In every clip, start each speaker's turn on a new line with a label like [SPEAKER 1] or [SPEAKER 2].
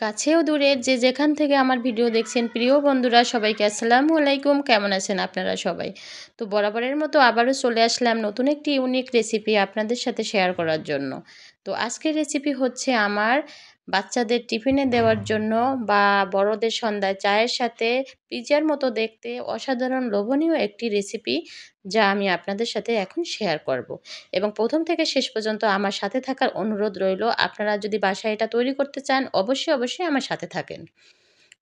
[SPEAKER 1] কাছেও দূরের যে যেখান থেকে আমার ভিডিও দেখছেন প্রিয় বন্ধুরা সবাইকে আসসালামু আলাইকুম। কেমন আছেন আপনারা সবাই? তো বরাবরের মতো আবারও চলে আসলাম নতুন একটি ইউনিক রেসিপি আপনাদের সাথে শেয়ার করার জন্য। তো আজকের রেসিপি হচ্ছে আমার বাচ্চাদের টিফিনে দেওয়ার জন্য বা বড়দের সন্ধ্যায় চায়ের সাথে পিৎজার মতো দেখতে অসাধারণ লোভনীয় একটি রেসিপি, যা আমি আপনাদের সাথে এখন শেয়ার করব। এবং প্রথম থেকে শেষ পর্যন্ত আমার সাথে থাকার অনুরোধ রইল। আপনারা যদি বাসায় এটা তৈরি করতে চান অবশ্যই আমার সাথে থাকেন।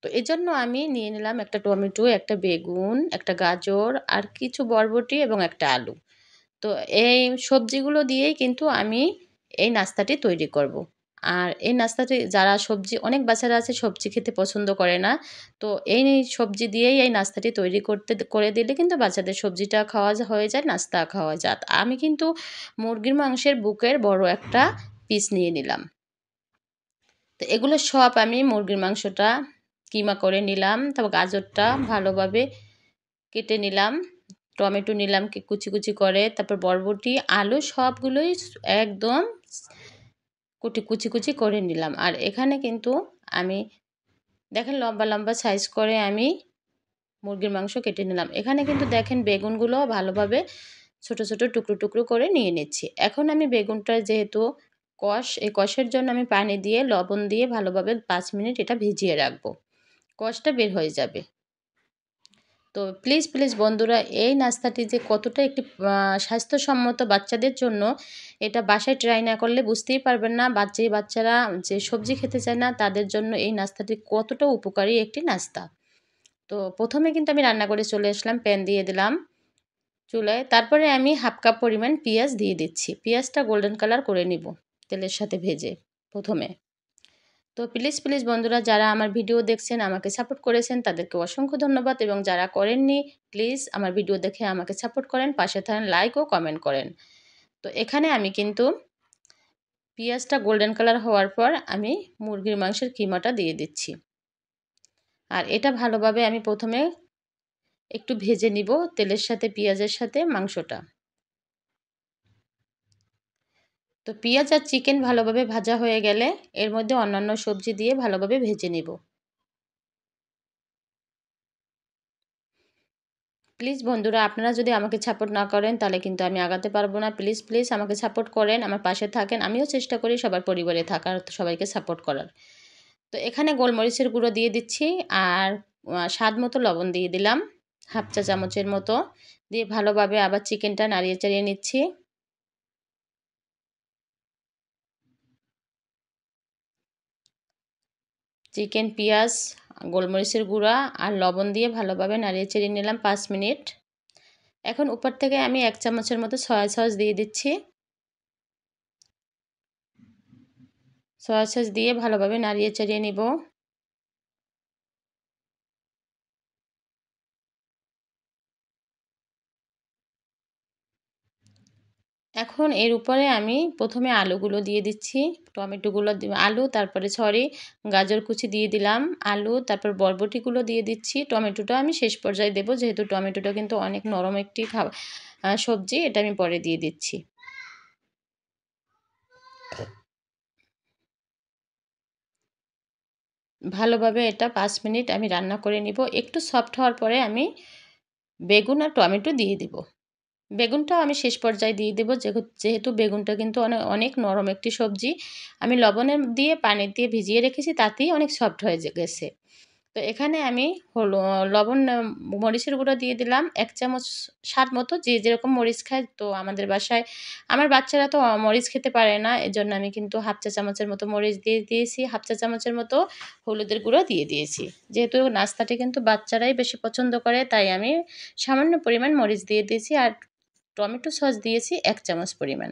[SPEAKER 1] তো এজন্য আমি নিয়ে নিলাম একটা টমেটো, একটা বেগুন, একটা গাজর আর কিছু বরবটি এবং একটা আলু। তো এই সবজিগুলো দিয়েই কিন্তু আমি এই নাস্তাটি তৈরি করব। আর এই নাস্তাটি যারা অনেক বাচ্চারা আছে সবজি খেতে পছন্দ করে না। তো এই সবজি দিয়েই এই নাস্তাটি তৈরি করে দিলে কিন্তু বাচ্চাদের সবজিটা খাওয়া হয়ে যায়, নাস্তা খাওয়া যায়। আমি কিন্তু মুরগির মাংসের বুকের বড় একটা পিস নিয়ে নিলাম। তো এগুলো সব আমি মুরগির মাংসটা কিমা করে নিলাম। তারপর গাজরটা ভালোভাবে কেটে নিলাম। টমেটো নিলাম কুচি করে। তারপর বরবটি, আলু সবগুলোই একদম কুচি করে নিলাম। আর এখানে কিন্তু আমি দেখেন লম্বা সাইজ করে আমি মুরগির মাংস কেটে নিলাম। এখানে কিন্তু দেখেন বেগুনগুলো ভালোভাবে ছোট টুকরো করে নিয়ে নিচ্ছি। এখন আমি বেগুনটা যেহেতু এই কষের জন্য আমি পানি দিয়ে লবণ দিয়ে ভালোভাবে ৫ মিনিট এটা ভিজিয়ে রাখবো। কষটা বের হয়ে যাবে। তো প্লিজ বন্ধুরা, এই নাস্তাটি যে কতটা একটি স্বাস্থ্যসম্মত বাচ্চাদের জন্য, এটা বাসায় ট্রাই না করলে বুঝতেই পারবেন না। বাচ্চারা যে সবজি খেতে চায় না তাদের জন্য এই নাস্তাটি কতটা উপকারী একটি নাস্তা। তো প্রথমে কিন্তু আমি রান্না করে চলে আসলাম, প্যান দিয়ে দিলাম চুলায়। তারপরে আমি 1/2 কাপ পরিমাণ পেঁয়াজ দিয়ে দিচ্ছি। পেঁয়াজটা গোল্ডেন কালার করে নিব তেলের সাথে ভেজে প্রথমে। তো প্লিজ বন্ধুরা, যারা আমার ভিডিও দেখছেন আমাকে সাপোর্ট করেছেন তাদেরকে অসংখ্য ধন্যবাদ, এবং যারা করেননি প্লিজ আমার ভিডিও দেখে আমাকে সাপোর্ট করেন, পাশে থাকেন, লাইক ও কমেন্ট করেন। তো এখানে আমি কিন্তু পেঁয়াজটা গোল্ডেন কালার হওয়ার পর আমি মুরগির মাংসের কিমাটা দিয়ে দিচ্ছি। আর এটা ভালোভাবে আমি প্রথমে একটু ভেজে নিব তেলের সাথে, পেঁয়াজের সাথে মাংসটা। তো পেঁয়াজ আর চিকেন ভালোভাবে ভাজা হয়ে গেলে এর মধ্যে অন্যান্য সবজি দিয়ে ভালোভাবে ভেজে নিব। প্লিজ বন্ধুরা, আপনারা যদি আমাকে সাপোর্ট না করেন তাহলে কিন্তু আমি আগাতে পারবো না। প্লিজ আমাকে সাপোর্ট করেন, আমার পাশে থাকেন। আমিও চেষ্টা করি সবার পরিবারে থাকার, সবাইকে সাপোর্ট করার। তো এখানে গোলমরিচের গুঁড়ো দিয়ে দিচ্ছি, আর স্বাদ মতো লবণ দিয়ে দিলাম 1/2 চা চামচের মতো। দিয়ে ভালোভাবে আবার চিকেনটা নাড়িয়ে চাড়িয়ে নিচ্ছি। চিকেন, পেঁয়াজ, গোলমরিচের গুঁড়া আর লবণ দিয়ে ভালোভাবে নাড়িয়ে চাড়িয়ে নিলাম 5 মিনিট। এখন উপর থেকে আমি 1 চামচের মতো সয়া সস দিয়ে দিচ্ছি। সয়া সস দিয়ে ভালোভাবে নাড়িয়ে চাড়িয়ে নিব। এখন এর উপরে আমি প্রথমে আলুগুলো দিয়ে দিচ্ছি। গাজর কুচি দিয়ে দিলাম, আলু, তারপর বরবটিগুলো দিয়ে দিচ্ছি। টমেটোটা আমি শেষ পর্যায়ে দেবো, যেহেতু টমেটোটা কিন্তু অনেক নরম একটি সবজি, এটা আমি পরে দিয়ে দিচ্ছি। ভালোভাবে এটা 5 মিনিট আমি রান্না করে নিব। একটু সফট হওয়ার পরে আমি বেগুন আর টমেটো দিয়ে দিব। বেগুনটাও আমি শেষ পর্যায়ে দিয়ে দেবো, যেহেতু বেগুনটা কিন্তু অনেক নরম একটি সবজি। আমি দিয়ে পানি দিয়ে ভিজিয়ে রেখেছি, তাতেই অনেক সফট হয়ে গেছে। তো এখানে আমি লবণ, মরিচের গুঁড়ো দিয়ে দিলাম 1 চামচ স্বাদ মতো, যে যেরকম মরিচ খায়। তো আমাদের বাসায় আমার বাচ্চারা তো মরিচ খেতে পারে না, এজন্য আমি কিন্তু 1/2 চা চামচের মতো মরিচ দিয়ে দিয়েছি, 1/2 চা চামচের মতো হলুদের গুঁড়ো দিয়ে দিয়েছি। যেহেতু নাস্তাটি কিন্তু বাচ্চারাই বেশি পছন্দ করে, তাই আমি সামান্য পরিমাণ মরিচ দিয়ে দিয়েছি। আর টমেটো সস দিয়েছি 1 চামচ পরিমাণ।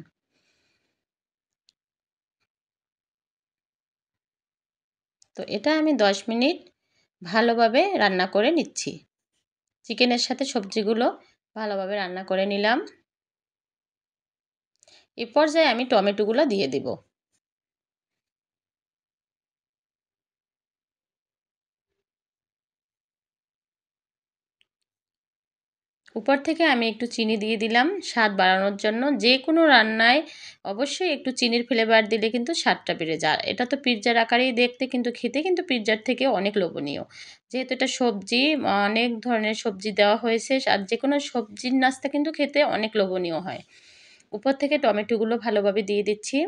[SPEAKER 1] তো এটা আমি 10 মিনিট ভালোভাবে রান্না করে নিচ্ছি। চিকেনের সাথে সবজিগুলো ভালোভাবে রান্না করে নিলাম। এ পর্যায়ে আমি টমেটোগুলো দিয়ে দিব। উপর থেকে আমি একটু চিনি দিয়ে দিলাম স্বাদ বাড়ানোর জন্য। যে কোনো রান্নায় অবশ্যই একটু চিনির ফ্লেভার দিলে কিন্তু স্বাদটা বেড়ে যায়। এটা তো পিৎজার আকারেই দেখতে, কিন্তু খেতে কিন্তু পিৎজার থেকেও অনেক লোভনীয়। যেহেতু এটা সবজি, অনেক ধরনের সবজি দেওয়া হয়েছে, আর যেকোনো সবজির নাস্তা কিন্তু খেতে অনেক লোভনীয় হয়। উপর থেকে টমেটোগুলো ভালোভাবে দিয়ে দিচ্ছি।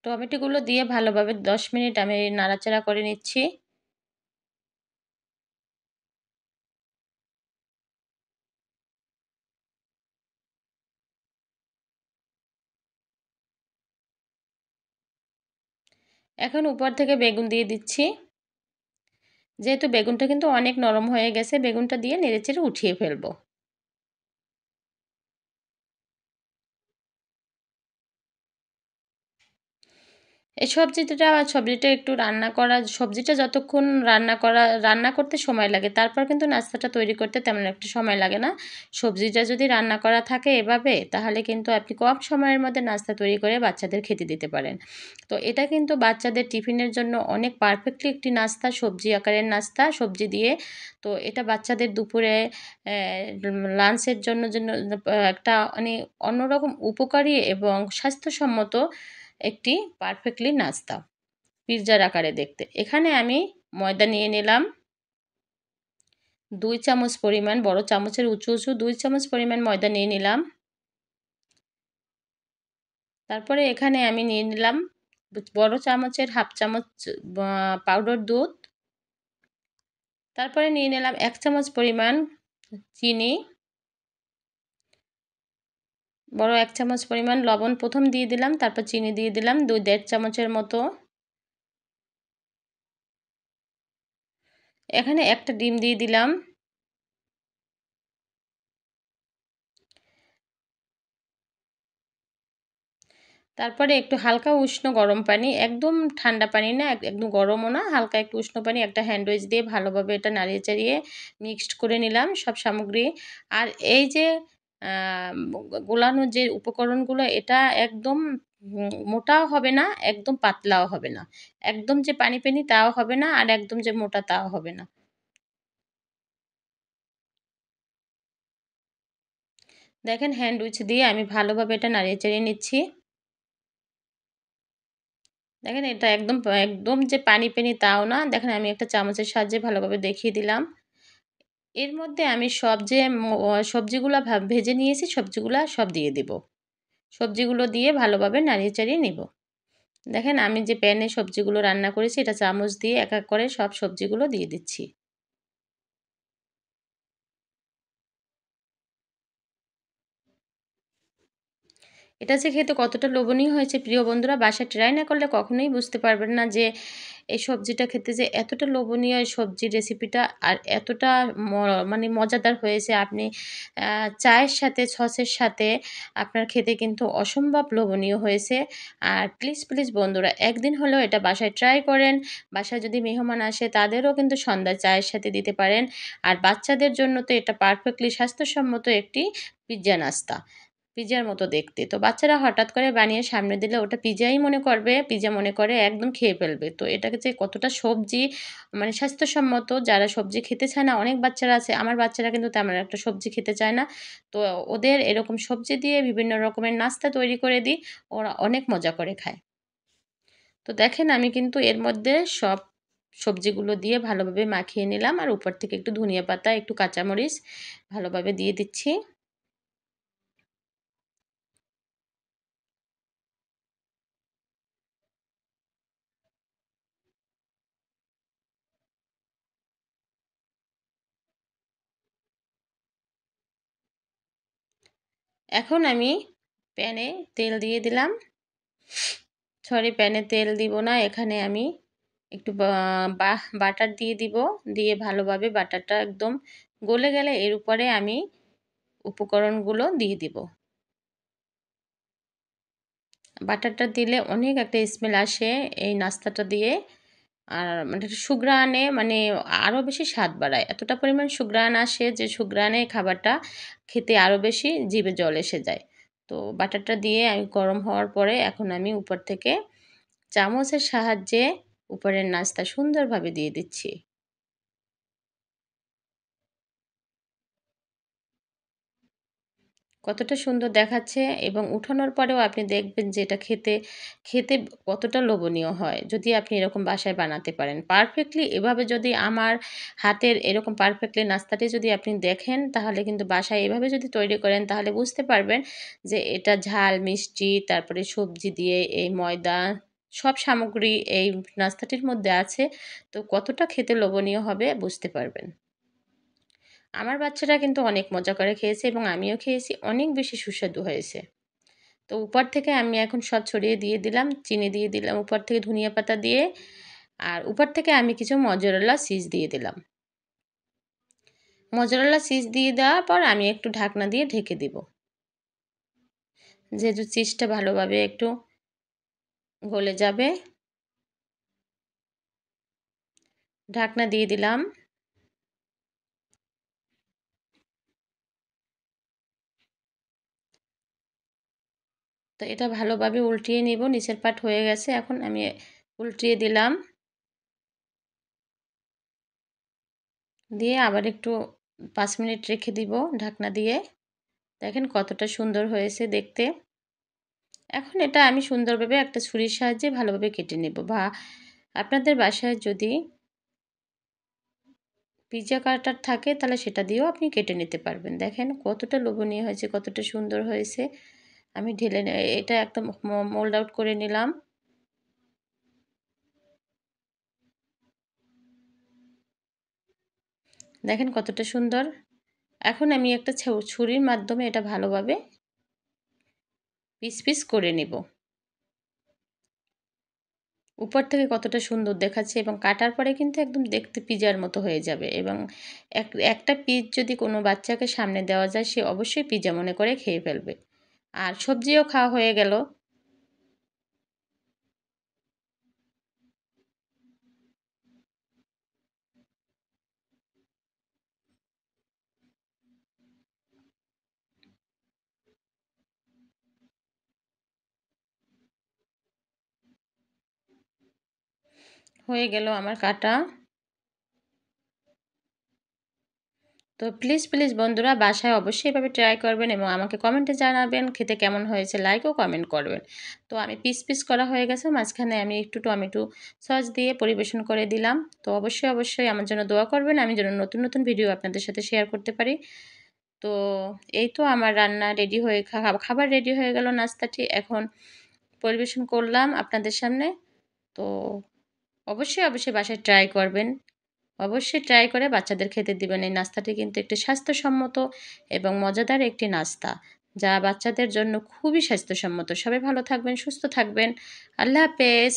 [SPEAKER 1] টমেটোগুলো দিয়ে ভালোভাবে ১০ মিনিট আমি নাড়াচাড়া করে নিচ্ছি। এখন উপর থেকে বেগুন দিয়ে দিচ্ছি। যেহেতু বেগুনটা কিন্তু অনেক নরম হয়ে গেছে, বেগুনটা দিয়ে নেড়েচেড়ে উঠিয়ে ফেলবো। এই সবজিটা একটু সবজিটা যতক্ষণ রান্না করতে সময় লাগে, তারপর কিন্তু নাস্তাটা তৈরি করতে তেমন একটা সময় লাগে না। সবজিটা যদি রান্না করা থাকে এভাবে, তাহলে কিন্তু আপনি কম সময়ের মধ্যে নাস্তা তৈরি করে বাচ্চাদের খেতে দিতে পারেন। তো এটা কিন্তু বাচ্চাদের টিফিনের জন্য অনেক পারফেক্টলি একটি নাস্তা, সবজি আকারের নাস্তা, সবজি দিয়ে। তো এটা বাচ্চাদের দুপুরে লাঞ্চের জন্য একটা মানে অন্যরকম উপকারী এবং স্বাস্থ্যসম্মত একটি পারফেক্টলি নাস্তা, পিৎজার আকারে দেখতে। এখানে আমি ময়দা নিয়ে নিলাম ২ চামচ পরিমাণ, বড় চামচের উঁচু উঁচু ২ চামচ পরিমাণ ময়দা নিয়ে নিলাম। তারপরে এখানে আমি নিয়ে নিলাম বড় চামচের ১/২ চামচ পাউডার দুধ। তারপরে নিয়ে নিলাম ১ চামচ পরিমাণ চিনি, বড় ১ চামচ পরিমাণ লবণ প্রথম দিয়ে দিলাম, তারপর চিনি দিয়ে দিলাম ২-১.৫ চামচের মতো। এখানে একটা ডিম দিয়ে দিলাম। তারপরে একটু হালকা উষ্ণ গরম পানি, একদম ঠান্ডা পানি না, একদম গরমও না, হালকা একটু উষ্ণ পানি একটা হ্যান্ড উইচ দিয়ে ভালোভাবে এটা নাড়িয়ে চাড়িয়ে মিক্সড করে নিলাম সব সামগ্রী। আর এই যে আ গোলানোর যে উপকরণগুলো, এটা একদম মোটাও হবে না, একদম পাতলাও হবে না। একদম যে পানি পানি তাও হবে না, আর একদম যে মোটা তাও হবে না। দেখেন হ্যান্ড উইচ দিয়ে আমি ভালোভাবে এটা নাড়িয়ে চাড়িয়ে নিচ্ছি। দেখেন এটা একদম একদম যে পানি পানি তাও না। দেখেন আমি একটা চামচের সাহায্যে ভালোভাবে দেখিয়ে দিলাম। এর মধ্যে আমি সব যে সবজিগুলা ভেজে নিয়েছি, সবজিগুলা সব দিয়ে দিব। সবজিগুলো দিয়ে ভালোভাবে নাড়িয়ে চাড়িয়ে নিব। দেখেন আমি যে প্যানে সবজিগুলো রান্না করেছি, এটা চামচ দিয়ে এক এক করে সব সবজিগুলো দিয়ে দিচ্ছি। এটা যে খেতে কতটা লোভনীয় হয়েছে প্রিয় বন্ধুরা, বাসায় ট্রাই না করলে কখনোই বুঝতে পারবেন না যে এই সবজিটা খেতে যে এতটা লোভনীয়, এই সবজির রেসিপিটা আর এতটা ম মানে মজাদার হয়েছে। আপনি চায়ের সাথে, সসের সাথে আপনার খেতে কিন্তু অসম্ভব লোভনীয় হয়েছে। আর প্লিজ, প্লিজ বন্ধুরা, একদিন হলেও এটা বাসায় ট্রাই করেন। বাসায় যদি মেহমান আসে তাদেরও কিন্তু সন্ধ্যায় চায়ের সাথে দিতে পারেন। আর বাচ্চাদের জন্য তো এটা পারফেক্টলি স্বাস্থ্যসম্মত একটি পিজ্জা নাস্তা। পিজ্জার মতো দেখতে। তো বাচ্চারা হঠাৎ করে বানিয়ে সামনে দিলে ওটা পিজ্জাই মনে করবে, পিজ্জা মনে করে একদম খেয়ে ফেলবে। তো এটাকে যে কতটা সবজি মানে স্বাস্থ্যসম্মত, যারা সবজি খেতে চায় না, অনেক বাচ্চারা আছে, আমার বাচ্চারা কিন্তু তেমন একটা সবজি খেতে চায় না। তো ওদের এরকম সবজি দিয়ে বিভিন্ন রকমের নাস্তা তৈরি করে দিই, ওরা অনেক মজা করে খায়। তো দেখেন আমি কিন্তু এর মধ্যে সব সবজিগুলো দিয়ে ভালোভাবে মাখিয়ে নিলাম, আর উপর থেকে একটু ধনিয়া পাতা, একটু কাঁচামরিচ ভালোভাবে দিয়ে দিচ্ছি। এখন আমি প্যানে তেল দিয়ে দিলাম। সরি, প্যানে তেল দিব না। এখানে আমি একটু বাটার দিয়ে দিব। দিয়ে ভালোভাবে বাটারটা একদম গলে গেলে এর উপরে আমি উপকরণগুলো দিয়ে দিব। বাটারটা দিলে অনেক একটা স্মেল আসে এই নাস্তাটা দিয়ে। আর মানে একটা সুঘ্রাণে মানে আরও বেশি স্বাদ বাড়ায়। এতটা পরিমাণ সুঘ্রাণ আসে যে সুঘ্রাণে খাবারটা খেতে আরও বেশি জিভে জল এসে যায়। তো বাটারটা দিয়ে আমি গরম হওয়ার পরে এখন আমি উপর থেকে চামচের সাহায্যে উপরের নাস্তা সুন্দরভাবে দিয়ে দিচ্ছি। কতটা সুন্দর দেখাচ্ছে এবং উঠানোর পরেও আপনি দেখবেন যে এটা খেতে খেতে কতটা লোভনীয় হয় যদি আপনি এরকম বাসায় বানাতে পারেন। পারফেক্টলি এভাবে যদি আমার হাতের এরকম পারফেক্টলি নাস্তাটি যদি আপনি দেখেন তাহলে কিন্তু বাসায় এভাবে যদি তৈরি করেন তাহলে বুঝতে পারবেন যে এটা ঝাল, মিষ্টি, তারপরে সবজি দিয়ে এই ময়দা সব সামগ্রী এই নাস্তাটির মধ্যে আছে। তো কতটা খেতে লোভনীয় হবে বুঝতে পারবেন। আমার বাচ্চারা কিন্তু অনেক মজা করে খেয়েছে এবং আমিও খেয়েছি। অনেক বেশি সুস্বাদু হয়েছে। তো উপর থেকে আমি এখন সব ছড়িয়ে দিয়ে দিলাম। চিনি দিয়ে দিলাম উপর থেকে ধনিয়া পাতা দিয়ে। আর উপর থেকে আমি কিছু মজরেলা চিজ দিয়ে দিলাম। মজরেলা চিজ দিয়ে দেওয়ার পর আমি একটু ঢাকনা দিয়ে ঢেকে দিব। যেহেতু চিজটা ভালোভাবে একটু গলে যাবে। ঢাকনা দিয়ে দিলাম। তো এটা ভালোভাবে উল্টিয়ে নিব। নিচের পাট হয়ে গেছে। এখন আমি উল্টিয়ে দিলাম। দিয়ে আবার একটু ৫ মিনিট রেখে দিব ঢাকনা দিয়ে। দেখেন কতটা সুন্দর হয়েছে দেখতে। এখন এটা আমি সুন্দরভাবে একটা ছুরির সাহায্যে ভালোভাবে কেটে নেব। বা আপনাদের বাসায় যদি পিৎজা কাটার থাকে তাহলে সেটা দিয়েও আপনি কেটে নিতে পারবেন। দেখেন কতটা লোভনীয় হয়েছে, কতটা সুন্দর হয়েছে। আমি ঢেলে এটা একদম মোল্ড আউট করে নিলাম। দেখেন কতটা সুন্দর। এখন আমি একটা ছুরির মাধ্যমে এটা ভালোভাবে পিস পিস করে নেব। উপর থেকে কতটা সুন্দর দেখাচ্ছে এবং কাটার পরে কিন্তু একদম দেখতে পিজার মতো হয়ে যাবে এবং একটা পিস যদি কোনো বাচ্চাকে সামনে দেওয়া যায় সে অবশ্যই পিজা মনে করে খেয়ে ফেলবে। আর সবজিও খাওয়া হয়ে গেল। হয়ে গেল আমার কাটা। তো প্লিজ প্লিজ বন্ধুরা বাসায় অবশ্যই এভাবে ট্রাই করবেন এবং আমাকে কমেন্টে জানাবেন খেতে কেমন হয়েছে, লাইক ও কমেন্ট করবেন। তো আমি পিস পিস করা হয়ে গেছে, মাঝখানে আমি একটু টমেটো সস দিয়ে পরিবেশন করে দিলাম। তো অবশ্যই অবশ্যই আমার জন্য দোয়া করবেন, আমি যেন নতুন নতুন ভিডিও আপনাদের সাথে শেয়ার করতে পারি। তো এই তো আমার রান্না রেডি হয়ে খাবার রেডি হয়ে গেল নাস্তাটি। এখন পরিবেশন করলাম আপনাদের সামনে। তো অবশ্যই অবশ্যই বাসায় ট্রাই করবেন। অবশ্যই ট্রাই করে বাচ্চাদের খেতে দিবেন। এই নাস্তাটি কিন্তু একটি স্বাস্থ্যসম্মত এবং মজাদার একটি নাস্তা, যা বাচ্চাদের জন্য খুবই স্বাস্থ্যসম্মত। সবাই ভালো থাকবেন, সুস্থ থাকবেন। আল্লাহ হাফেজ।